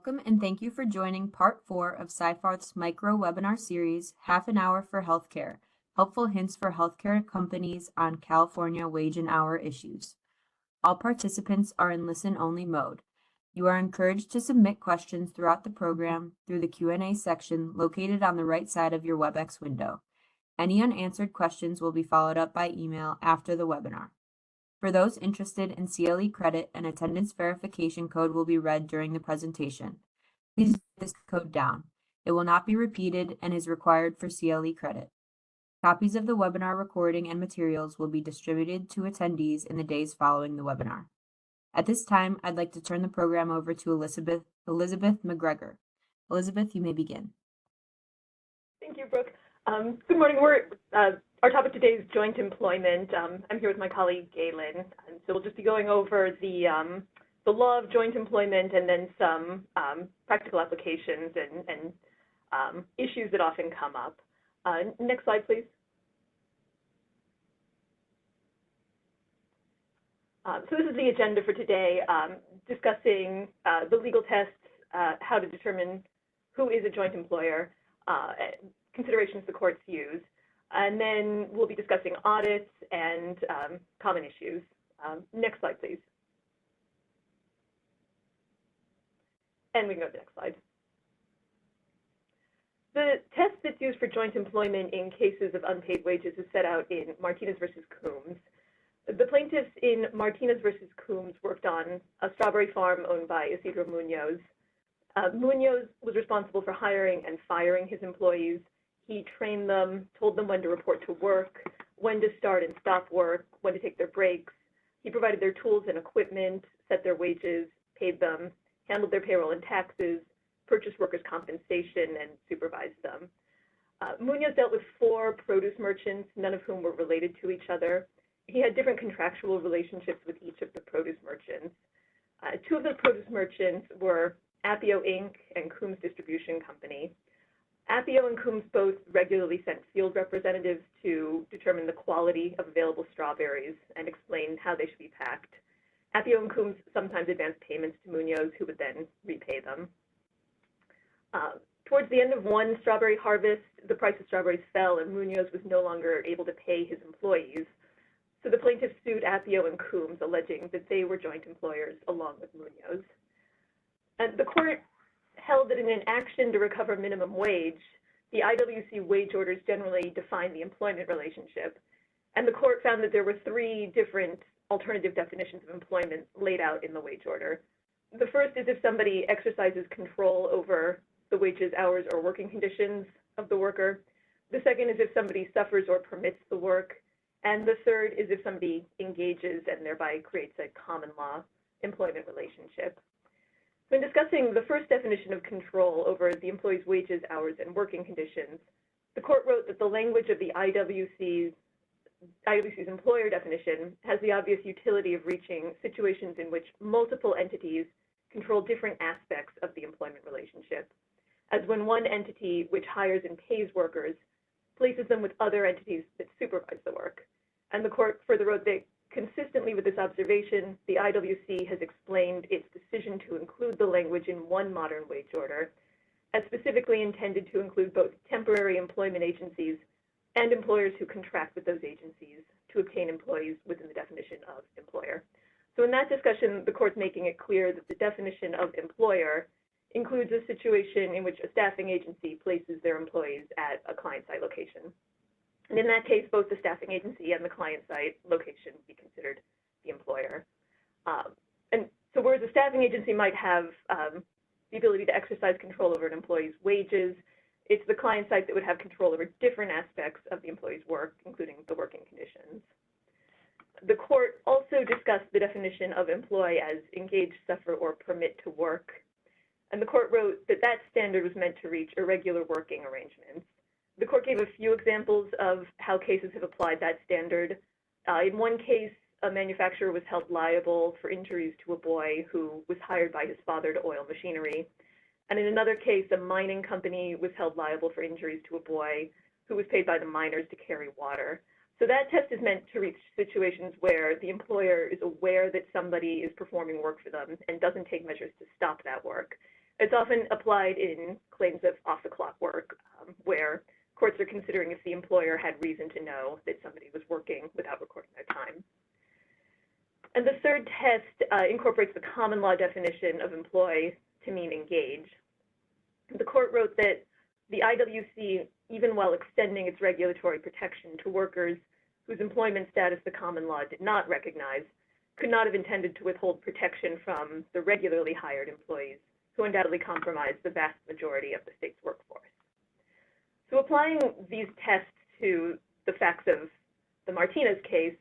Welcome and thank you for joining part 4 of Sci-Farth's micro webinar series, Half an Hour for Healthcare, Helpful Hints for Healthcare Companies on California Wage and Hour Issues. All participants are in listen-only mode. You are encouraged to submit questions throughout the program through the Q&A section located on the right side of your WebEx window. Any unanswered questions will be followed up by email after the webinar. For those interested in CLE credit, an attendance verification code will be read during the presentation. Please write this code down. It will not be repeated and is required for CLE credit. Copies of the webinar recording and materials will be distributed to attendees in the days following the webinar. At this time, I'd like to turn the program over to Elizabeth McGregor. Elizabeth, you may begin. Thank you, Brooke. Good morning. Our topic today is joint employment. I'm here with my colleague Galen, and so we'll just be going over the law of joint employment and then some practical applications and issues that often come up. Next slide, please. So this is the agenda for today, discussing the legal tests, how to determine who is a joint employer, considerations the courts use, and then we'll be discussing audits and common issues. Next slide, please. And we can go to the next slide. The test that's used for joint employment in cases of unpaid wages is set out in Martinez versus Coombs. The plaintiffs in Martinez versus Coombs worked on a strawberry farm owned by Isidro Munoz. Munoz was responsible for hiring and firing his employees. He trained them, told them when to report to work, when to start and stop work, when to take their breaks. He provided their tools and equipment, set their wages, paid them, handled their payroll and taxes, purchased workers' compensation, and supervised them. Munoz dealt with 4 produce merchants, none of whom were related to each other. He had different contractual relationships with each of the produce merchants. 2 of the produce merchants were Appio Inc. and Coombs Distribution Company. Appio and Coombs both regularly sent field representatives to determine the quality of available strawberries and explain how they should be packed. Appio and Coombs sometimes advanced payments to Munoz, who would then repay them. Towards the end of one strawberry harvest, the price of strawberries fell and Munoz was no longer able to pay his employees. So the plaintiffs sued Appio and Coombs, alleging that they were joint employers along with Munoz. And the court held that in an action to recover minimum wage, the IWC wage orders generally define the employment relationship. And the court found that there were 3 different alternative definitions of employment laid out in the wage order. The first is if somebody exercises control over the wages, hours, or working conditions of the worker. The second is if somebody suffers or permits the work. And the third is if somebody engages and thereby creates a common law employment relationship. When discussing the first definition of control over the employee's wages, hours, and working conditions, the court wrote that the language of the IWC's employer definition has the obvious utility of reaching situations in which multiple entities control different aspects of the employment relationship, as when one entity which hires and pays workers places them with other entities that supervise the work. And the court further wrote that consistently with this observation, the IWC has explained its decision to include the language in one modern wage order as specifically intended to include both temporary employment agencies and employers who contract with those agencies to obtain employees within the definition of employer. So in that discussion, the court's making it clear that the definition of employer includes a situation in which a staffing agency places their employees at a client site location. And in that case, both the staffing agency and the client site location would be considered the employer. And so whereas a staffing agency might have the ability to exercise control over an employee's wages, it's the client site that would have control over different aspects of the employee's work, including the working conditions. The court also discussed the definition of employ as engage, suffer, or permit to work. And the court wrote that that standard was meant to reach irregular working arrangements. The court gave a few examples of how cases have applied that standard. In one case, a manufacturer was held liable for injuries to a boy who was hired by his father to oil machinery. And in another case, a mining company was held liable for injuries to a boy who was paid by the miners to carry water. So that test is meant to reach situations where the employer is aware that somebody is performing work for them and doesn't take measures to stop that work. It's often applied in claims of off-the-clock work, where courts are considering if the employer had reason to know that somebody was working without recording their time. And the third test incorporates the common law definition of employ to mean engage. The court wrote that the IWC, even while extending its regulatory protection to workers whose employment status the common law did not recognize, could not have intended to withhold protection from the regularly hired employees who undoubtedly comprise the vast majority of the state's workforce. So applying these tests to the facts of the Martinez case,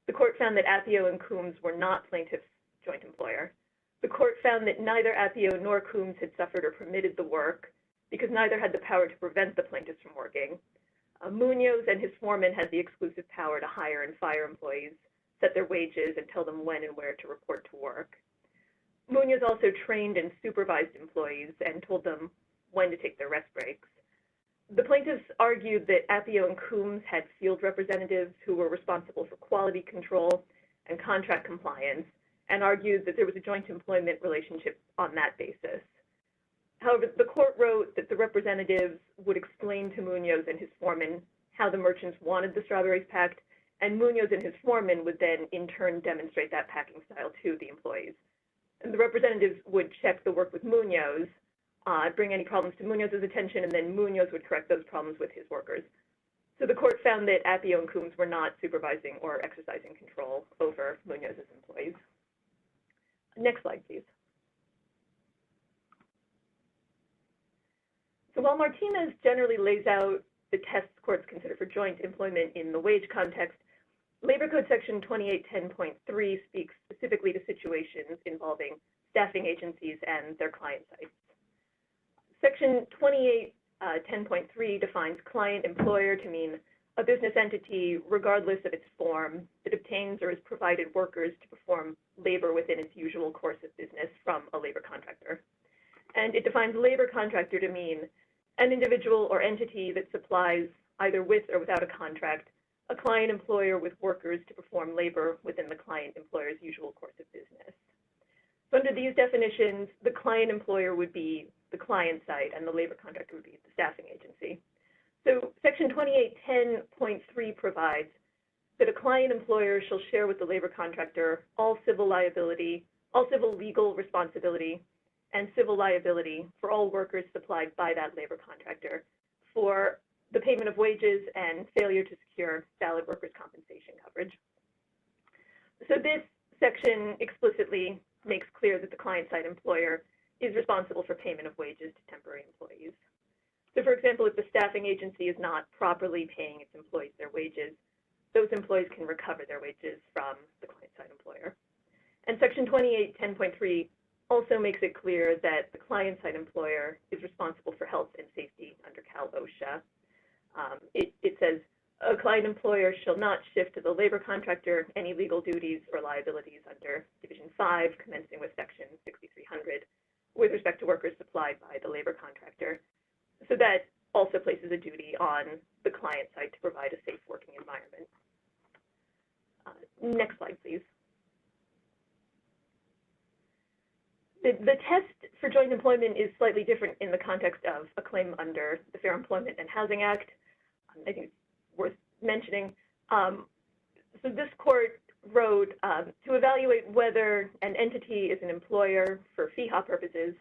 the court found that Appio and Coombs were not plaintiff's joint employer. The court found that neither Appio nor Coombs had suffered or permitted the work because neither had the power to prevent the plaintiffs from working. Munoz and his foreman had the exclusive power to hire and fire employees, set their wages, and tell them when and where to report to work. Munoz also trained and supervised employees and told them when to take their rest breaks. The plaintiffs argued that Appio and Coombs had field representatives who were responsible for quality control and contract compliance, and argued that there was a joint employment relationship on that basis. However, the court wrote that the representatives would explain to Munoz and his foreman how the merchants wanted the strawberries packed, and Munoz and his foreman would then in turn demonstrate that packing style to the employees. And the representatives would check the work with Munoz, bring any problems to Munoz's attention, and then Munoz would correct those problems with his workers. So the court found that Appio and Coombs were not supervising or exercising control over Munoz's employees. Next slide, please. So while Martinez generally lays out the tests courts consider for joint employment in the wage context, Labor Code Section 2810.3 speaks specifically to situations involving staffing agencies and their client sites. Section 2810.3 defines client-employer to mean a business entity, regardless of its form, that obtains or has provided workers to perform labor within its usual course of business from a labor contractor. And it defines labor contractor to mean an individual or entity that supplies, either with or without a contract, a client-employer with workers to perform labor within the client-employer's usual course of business. So under these definitions, the client-employer would be the client site and the labor contractor would be the staffing agency. So Section 2810.3 provides that a client-employer shall share with the labor contractor all civil legal responsibility and civil liability for all workers supplied by that labor contractor for the payment of wages and failure to secure valid workers' compensation coverage. So this section explicitly makes clear that the client-side employer is responsible for payment of wages to temporary employees. So for example, if the staffing agency is not properly paying its employees their wages, those employees can recover their wages from the client-side employer. And Section 2810.3 also makes it clear that the client-side employer is responsible for health and safety under Cal OSHA. It says, a client employer shall not shift to the labor contractor any legal duties or liabilities under Division 5, commencing with Section 6300, with respect to workers supplied by the labor contractor. So that also places a duty on the client side to provide a safe working environment. Next slide, please. The test for joint employment is slightly different in the context of a claim under the Fair Employment and Housing Act. I think it's worth mentioning. So this court wrote, to evaluate whether an entity is an employer for FEHA purposes,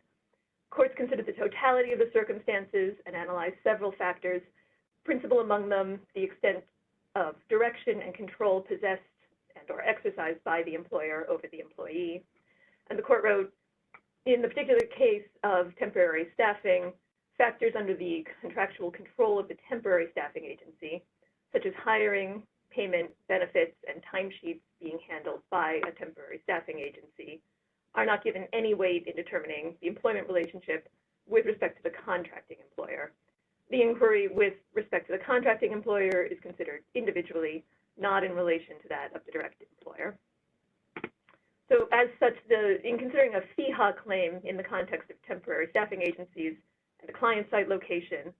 courts consider the totality of the circumstances and analyze several factors, principal among them the extent of direction and control possessed and or exercised by the employer over the employee. And the court wrote, in the particular case of temporary staffing, factors under the contractual control of the temporary staffing agency, such as hiring, payment, benefits, and timesheets being handled by a temporary staffing agency, are not given any weight in determining the employment relationship with respect to the contracting employer. The inquiry with respect to the contracting employer is considered individually, not in relation to that of the direct employer. So as such, in considering a FEHA claim in the context of temporary staffing agencies and a client-side location,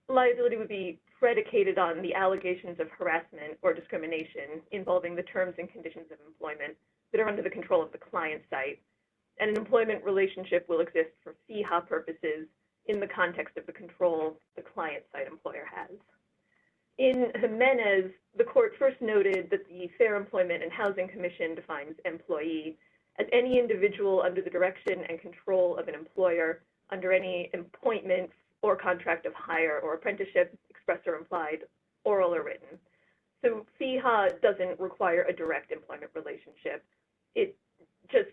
liability would be predicated on the allegations of harassment or discrimination involving the terms and conditions of employment that are under the control of the client site, and an employment relationship will exist for FEHA purposes in the context of the control the client-side employer has. In Jimenez, the court first noted that the Fair Employment and Housing Commission defines employee as any individual under the direction and control of an employer under any appointment or contract of hire or apprenticeship, express or implied, oral or written. So FEHA doesn't require a direct employment relationship. It just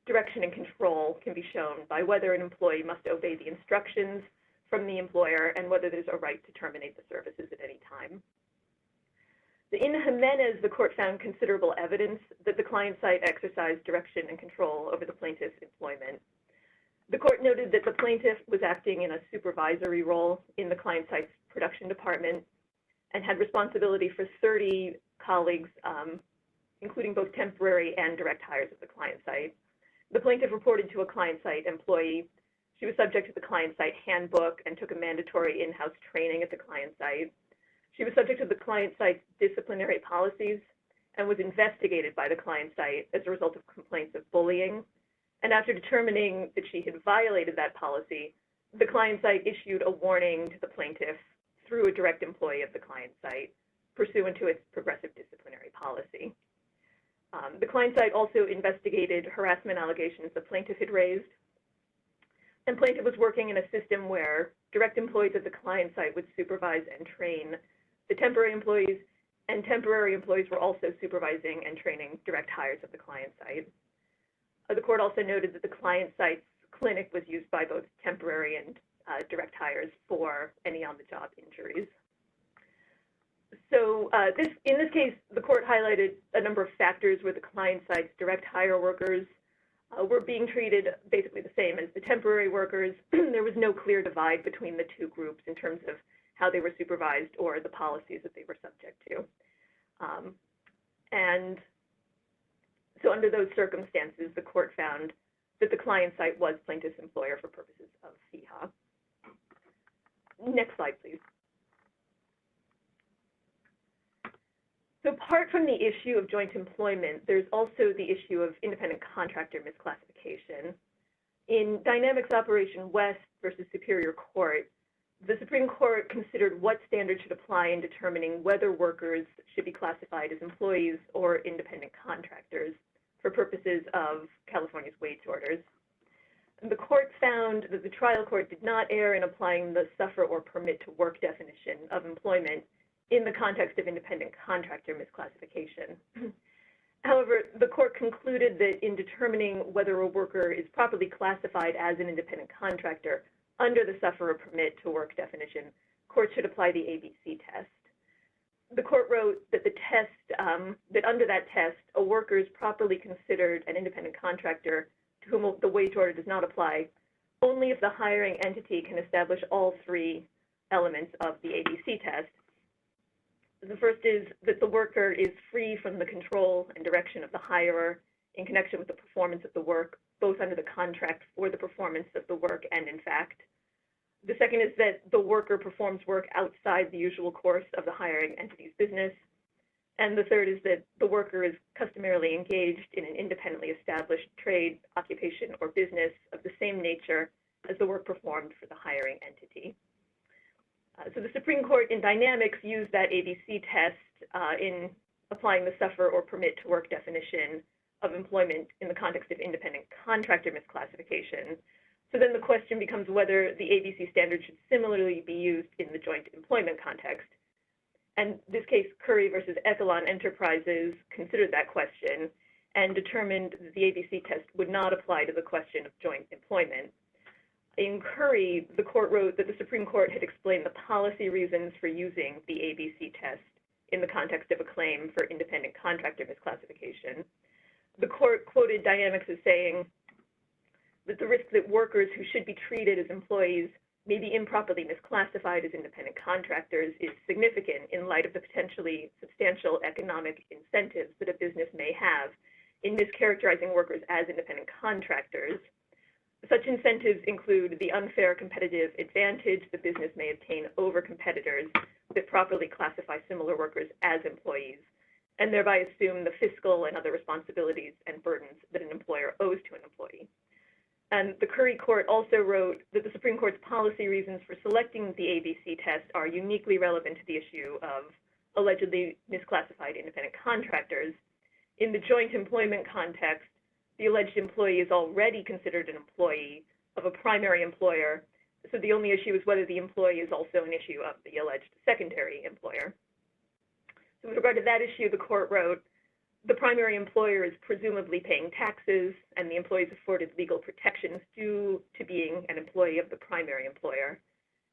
direction and control can be shown by whether an employee must obey the instructions from the employer and whether there's a right to terminate the services at any time. In Jimenez, the court found considerable evidence that the client side exercised direction and control over the plaintiff's employment. The court noted that the plaintiff was acting in a supervisory role in the client side's production department and had responsibility for 30 colleagues, including both temporary and direct hires of the client site. The plaintiff reported to a client site employee. She was subject to the client site handbook and took a mandatory in-house training at the client site. She was subject to the client site's disciplinary policies and was investigated by the client site as a result of complaints of bullying. And after determining that she had violated that policy, the client site issued a warning to the plaintiff through a direct employee of the client site pursuant to its progressive disciplinary policy. The client site also investigated harassment allegations the plaintiff had raised. And plaintiff was working in a system where direct employees of the client site would supervise and train the temporary employees, and temporary employees were also supervising and training direct hires of the client site. The court also noted that the client site's clinic was used by both temporary and direct hires for any on-the-job injuries. So in this case, the court highlighted a number of factors where the client site's direct hire workers were being treated basically the same as the temporary workers. There was no clear divide between the two groups in terms of how they were supervised or the policies that they were subject to. And so under those circumstances, the court found that the client site was plaintiff's employer for purposes of FEHA. Next slide, please. So apart from the issue of joint employment, there's also the issue of independent contractor misclassification. In Dynamics Operation West versus Superior Court, the Supreme Court considered what standards should apply in determining whether workers should be classified as employees or independent contractors for purposes of California's wage orders. And the court found that the trial court did not err in applying the suffer or permit to work definition of employment in the context of independent contractor misclassification. However, the court concluded that in determining whether a worker is properly classified as an independent contractor under the suffer or permit to work definition, courts should apply the ABC test. The court wrote that the test, that under that test, a worker is properly considered an independent contractor to whom the wage order does not apply only if the hiring entity can establish all three elements of the ABC test. The first is that the worker is free from the control and direction of the hirer in connection with the performance of the work, both under the contract for the performance of the work and in fact. The second is that the worker performs work outside the usual course of the hiring entity's business. And the third is that the worker is customarily engaged in an independently established trade, occupation, or business of the same nature as the work performed for the hiring entity. So the Supreme Court in Dynamics used that ABC test in applying the suffer or permit to work definition of employment in the context of independent contractor misclassification. So then the question becomes whether the ABC standard should similarly be used in the joint employment context. And this case, Curry versus Echelon Enterprises, considered that question and determined that the ABC test would not apply to the question of joint employment. In Curry, the court wrote that the Supreme Court had explained the policy reasons for using the ABC test in the context of a claim for independent contractor misclassification. The court quoted Dynamics as saying that the risk that workers who should be treated as employees may be improperly misclassified as independent contractors is significant in light of the potentially substantial economic incentives that a business may have in mischaracterizing workers as independent contractors. Such incentives include the unfair competitive advantage the business may obtain over competitors that properly classify similar workers as employees, and thereby assume the fiscal and other responsibilities and burdens that an employer owes to an employee. And the Curry Court also wrote that the Supreme Court's policy reasons for selecting the ABC test are uniquely relevant to the issue of allegedly misclassified independent contractors. In the joint employment context, the alleged employee is already considered an employee of a primary employer, so the only issue is whether the employee is also an issue of the alleged secondary employer. So with regard to that issue, the court wrote, the primary employer is presumably paying taxes, and the employee is afforded legal protections due to being an employee of the primary employer.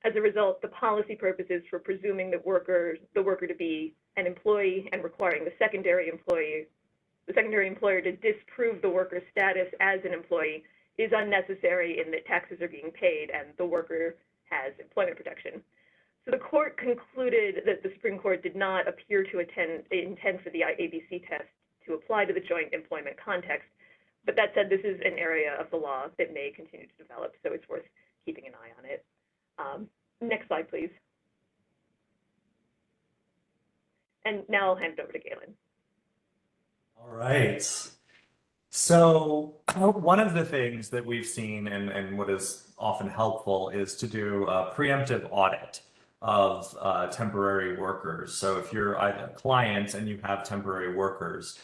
As a result, the policy purposes for presuming that the worker to be an employee and requiring the secondary employer to disprove the worker's status as an employee is unnecessary in that taxes are being paid and the worker has employment protection. So the court concluded that the Supreme Court did not appear to intend for the ABC test to apply to the joint employment context. But that said, this is an area of the law that may continue to develop, so it's worth keeping an eye on it. Next slide, please. And now I'll hand it over to Galen. All right. So one of the things that we've seen and what is often helpful is to do a preemptive audit of temporary workers. So if you're a client and you have temporary workers,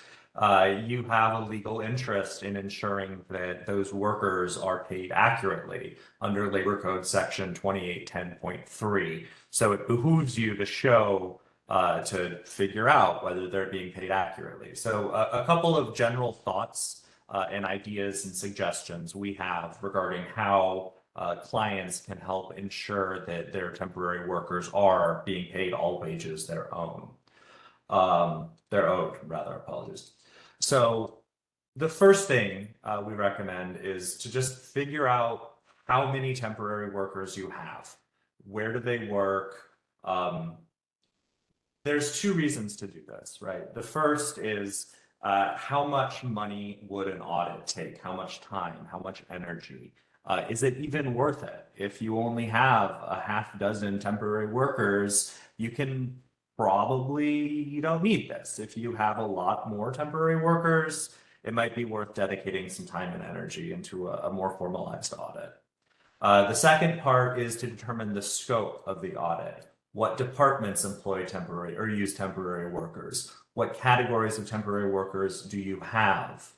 you have a legal interest in ensuring that those workers are paid accurately under Labor Code Section 2810.3. So it behooves you to show to figure out whether they're being paid accurately. So a couple of general thoughts and ideas and suggestions we have regarding how clients can help ensure that their temporary workers are being paid all wages they're owed, apologies. So the first thing we recommend is to just figure out how many temporary workers you have. Where do they work? There's two reasons to do this, right? The first is how much money would an audit take? How much time? How much energy? Is it even worth it? If you only have a half dozen temporary workers, you don't need this. If you have a lot more temporary workers, it might be worth dedicating some time and energy into a more formalized audit. The second part is to determine the scope of the audit. What departments employ temporary or use temporary workers? What categories of temporary workers do you have?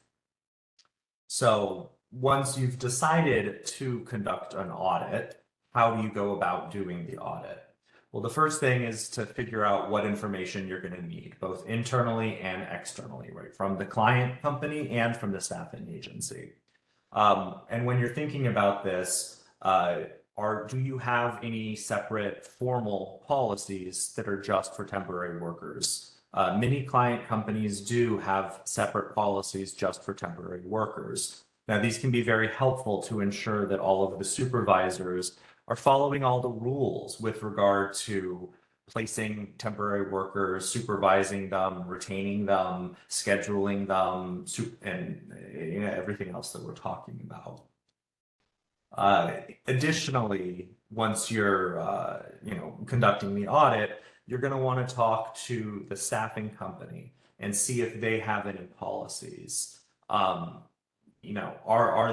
So once you've decided to conduct an audit, how do you go about doing the audit? Well, the first thing is to figure out what information you're going to need, both internally and externally, right? From the client company and from the staffing agency. And when you're thinking about this, do you have any separate formal policies that are just for temporary workers? Many client companies do have separate policies just for temporary workers. Now, these can be very helpful to ensure that all of the supervisors are following all the rules with regard to placing temporary workers, supervising them, retaining them, scheduling them, and everything else that we're talking about. Additionally, once you're conducting the audit, you're going to want to talk to the staffing company and see if they have any policies. Are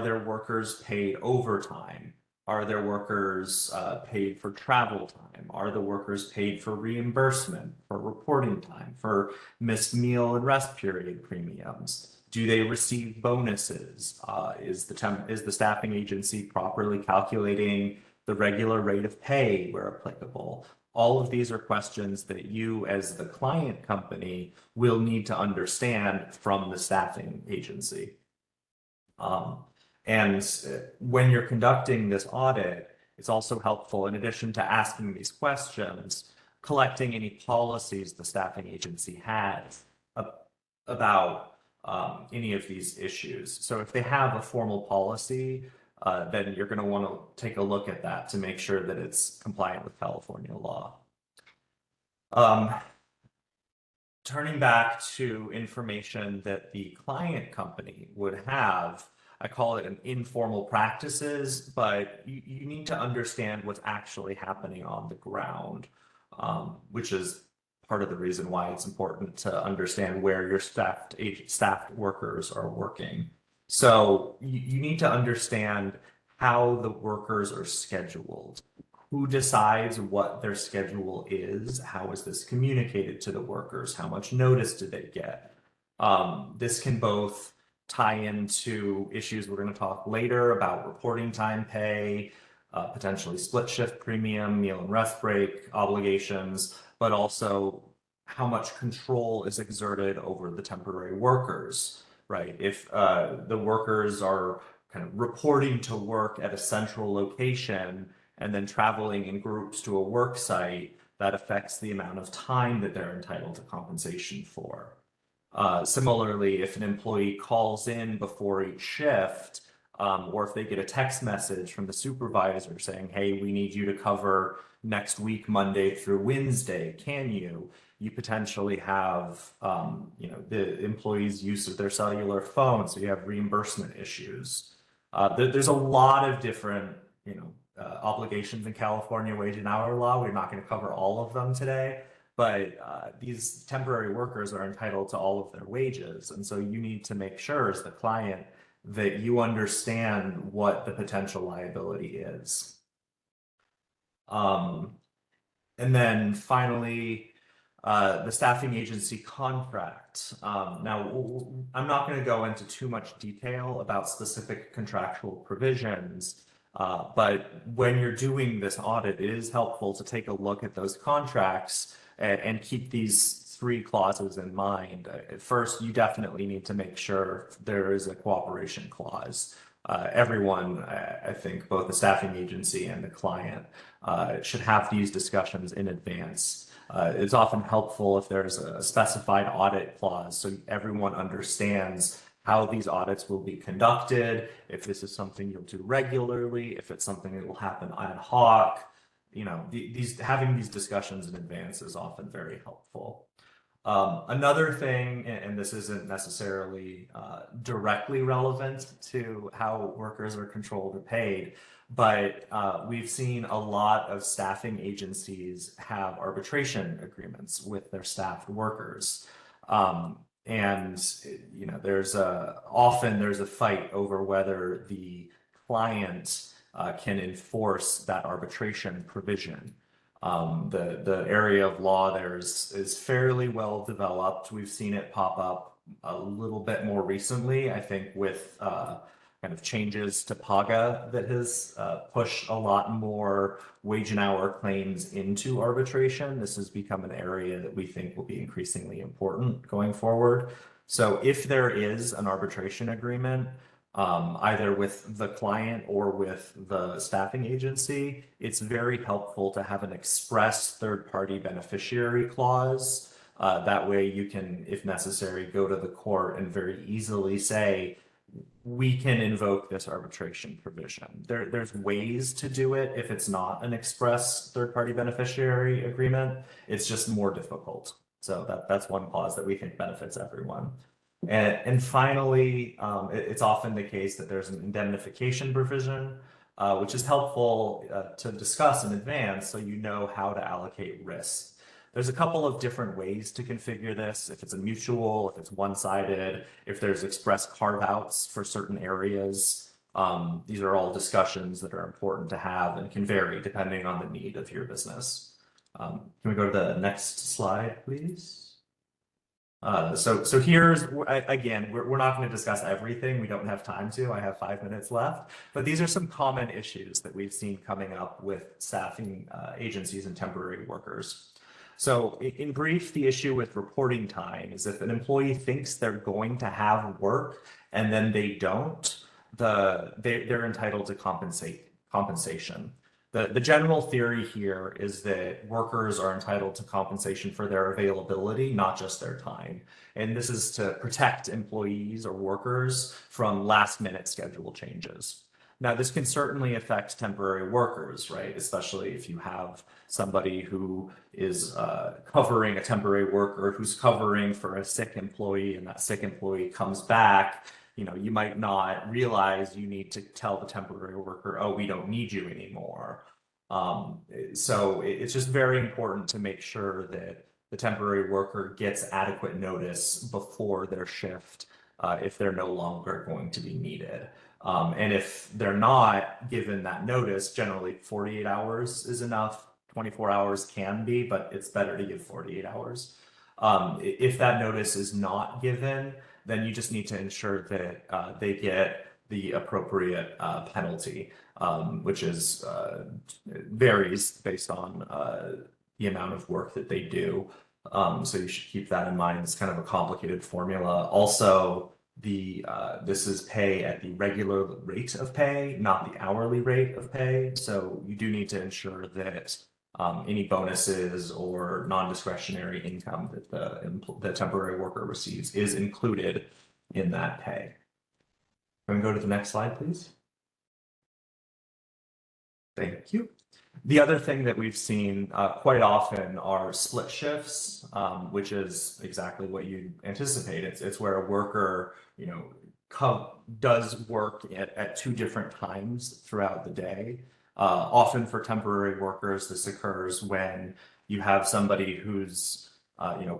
their workers paid overtime? Are their workers paid for travel time? Are the workers paid for reimbursement, for reporting time, for missed meal and rest period premiums? Do they receive bonuses? Is the staffing agency properly calculating the regular rate of pay where applicable? All of these are questions that you as the client company will need to understand from the staffing agency. And when you're conducting this audit, it's also helpful, in addition to asking these questions, collecting any policies the staffing agency has about any of these issues. So if they have a formal policy, then you're going to want to take a look at that to make sure that it's compliant with California law. Turning back to information that the client company would have, I call it an informal practices, but you need to understand what's actually happening on the ground, which is part of the reason why it's important to understand where your staffed workers are working. So you need to understand how the workers are scheduled. Who decides what their schedule is? How is this communicated to the workers? How much notice do they get? This can both tie into issues we're going to talk later about reporting time pay, potentially split shift premium, meal and rest break obligations, but also how much control is exerted over the temporary workers, right? If the workers are kind of reporting to work at a central location and then traveling in groups to a work site, that affects the amount of time that they're entitled to compensation for. Similarly, if an employee calls in before each shift, or if they get a text message from the supervisor saying, hey, we need you to cover next week, Monday through Wednesday, can you? You potentially have, the employee's use of their cellular phone, so you have reimbursement issues. There's a lot of different, obligations in California wage and hour law. We're not going to cover all of them today, but these temporary workers are entitled to all of their wages. And so you need to make sure as the client that you understand what the potential liability is. And then finally, the staffing agency contract. Now, I'm not going to go into too much detail about specific contractual provisions, but when you're doing this audit, it is helpful to take a look at those contracts and keep these three clauses in mind. First, you definitely need to make sure there is a cooperation clause. Everyone, I think, both the staffing agency and the client, should have these discussions in advance. It's often helpful if there's a specified audit clause so everyone understands how these audits will be conducted, if this is something you'll do regularly, if it's something that will happen ad hoc. Having these discussions in advance is often very helpful. Another thing, and this isn't necessarily directly relevant to how workers are controlled or paid, but we've seen a lot of staffing agencies have arbitration agreements with their staffed workers. And often there's a fight over whether the client can enforce that arbitration provision. The area of law there is fairly well developed. We've seen it pop up a little bit more recently, I think, with kind of changes to PAGA that has pushed a lot more wage and hour claims into arbitration. This has become an area that we think will be increasingly important going forward. So if there is an arbitration agreement, either with the client or with the staffing agency, it's very helpful to have an express third-party beneficiary clause. That way you can, if necessary, go to the court and very easily say, we can invoke this arbitration provision. There's ways to do it if it's not an express third-party beneficiary agreement. It's just more difficult. So that's one clause that we think benefits everyone. And finally, it's often the case that there's an indemnification provision, which is helpful to discuss in advance so you know how to allocate risk. There's a couple of different ways to configure this. If it's a mutual, if it's one-sided, if there's express carve-outs for certain areas. These are all discussions that are important to have and can vary depending on the need of your business. Can we go to the next slide, please? So here's, again, we're not going to discuss everything. We don't have time to. I have 5 minutes left. But these are some common issues that we've seen coming up with staffing agencies and temporary workers. So in brief, the issue with reporting time is if an employee thinks they're going to have work and then they don't, they're entitled to compensation. The general theory here is that workers are entitled to compensation for their availability, not just their time. And this is to protect employees or workers from last-minute schedule changes. Now, this can certainly affect temporary workers, right? Especially if you have somebody who is covering a temporary worker who's covering for a sick employee and that sick employee comes back. You might not realize you need to tell the temporary worker, oh, we don't need you anymore. So it's just very important to make sure that the temporary worker gets adequate notice before their shift if they're no longer going to be needed. And if they're not given that notice, generally 48 hours is enough. 24 hours can be, but it's better to give 48 hours. If that notice is not given, then you just need to ensure that they get the appropriate penalty, which is varies based on the amount of work that they do. So you should keep that in mind. It's kind of a complicated formula. Also, this is pay at the regular rate of pay, not the hourly rate of pay. So you do need to ensure that any bonuses or non-discretionary income that the temporary worker receives is included in that pay. Can we go to the next slide, please? Thank you. The other thing that we've seen quite often are split shifts, which is exactly what you anticipate. It's where a worker, does work at two different times throughout the day. Often for temporary workers, this occurs when you have somebody who's,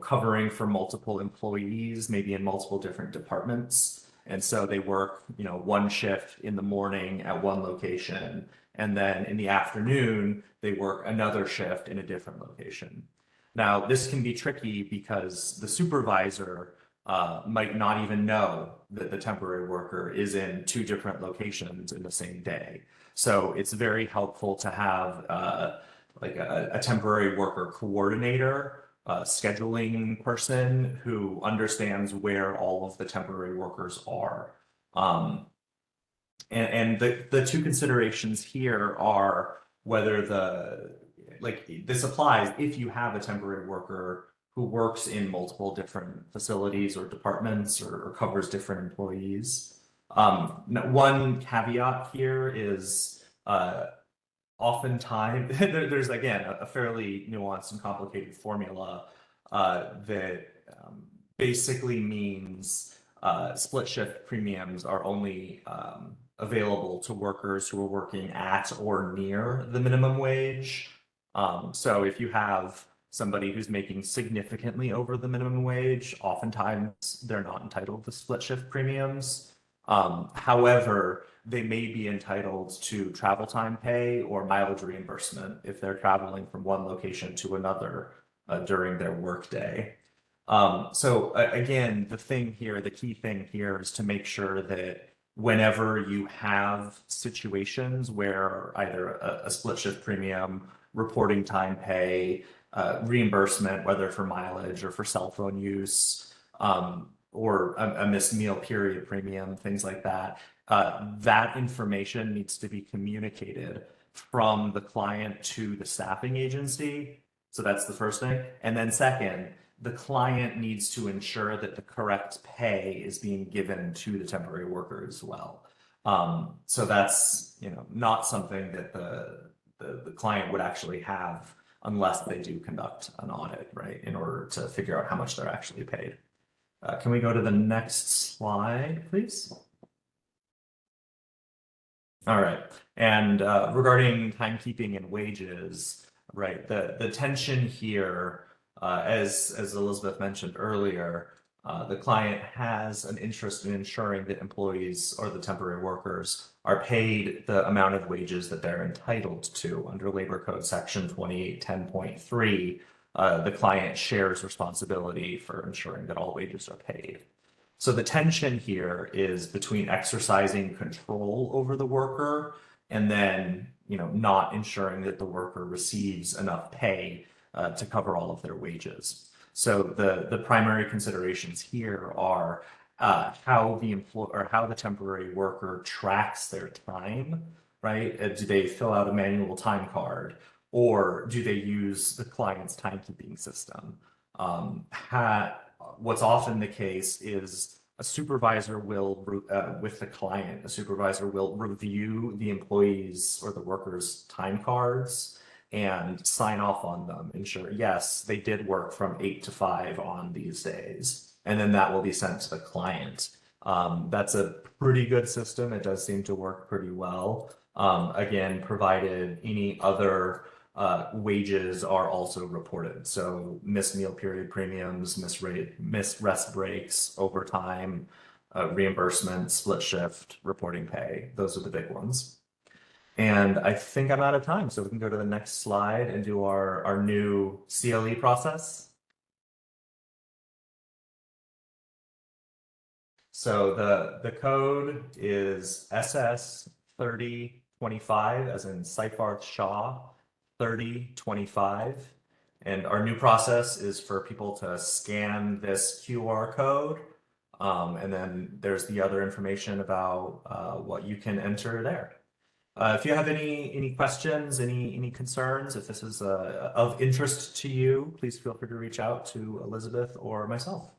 covering for multiple employees, maybe in multiple different departments. And so they work, one shift in the morning at one location, and then in the afternoon, they work another shift in a different location. Now, this can be tricky because the supervisor might not even know that the temporary worker is in two different locations in the same day. So it's very helpful to have a temporary worker coordinator, scheduling person who understands where all of the temporary workers are. And the two considerations here are whether this applies if you have a temporary worker who works in multiple different facilities or departments or covers different employees. One caveat here is oftentimes there's again a fairly nuanced and complicated formula that basically means split shift premiums are only available to workers who are working at or near the minimum wage. So if you have somebody who's making significantly over the minimum wage, oftentimes they're not entitled to split shift premiums. However, they may be entitled to travel time pay or mileage reimbursement if they're traveling from one location to another during their workday. So again, the key thing here is to make sure that whenever you have situations where either a split shift premium, reporting time pay, reimbursement, whether for mileage or for cell phone use, or a missed meal period premium, things like that, that information needs to be communicated from the client to the staffing agency. So that's the first thing. And then second, the client needs to ensure that the correct pay is being given to the temporary worker as well. So that's not something that the client would actually have unless they do conduct an audit, right, in order to figure out how much they're actually paid. Can we go to the next slide, please? All right, and regarding timekeeping and wages, right, the tension here, as Elizabeth mentioned earlier, the client has an interest in ensuring that employees or the temporary workers are paid the amount of wages that they're entitled to. Under Labor Code Section 2810.3, the client shares responsibility for ensuring that all wages are paid. So the tension here is between exercising control over the worker and then, not ensuring that the worker receives enough pay to cover all of their wages. So the primary considerations here are how the temporary worker tracks their time, right? Do they fill out a manual time card, or do they use the client's timekeeping system? What's often the case is a supervisor will, with the client, a supervisor will review the employees or the workers' time cards and sign off on them, ensure, yes, they did work from 8 to 5 on these days. And then that will be sent to the client. That's a pretty good system. It does seem to work pretty well. Again, provided any other wages are also reported. So missed meal period premiums, missed rest breaks, overtime, reimbursement, split shift, reporting pay. Those are the big ones. And I think I'm out of time, so we can go to the next slide and do our new CLE process. So the code is SS 3025, as in Seyfarth Shaw 3025. And our new process is for people to scan this QR code. And then there's the other information about what you can enter there. If you have any questions, any concerns, if this is of interest to you, please feel free to reach out to Elizabeth or myself.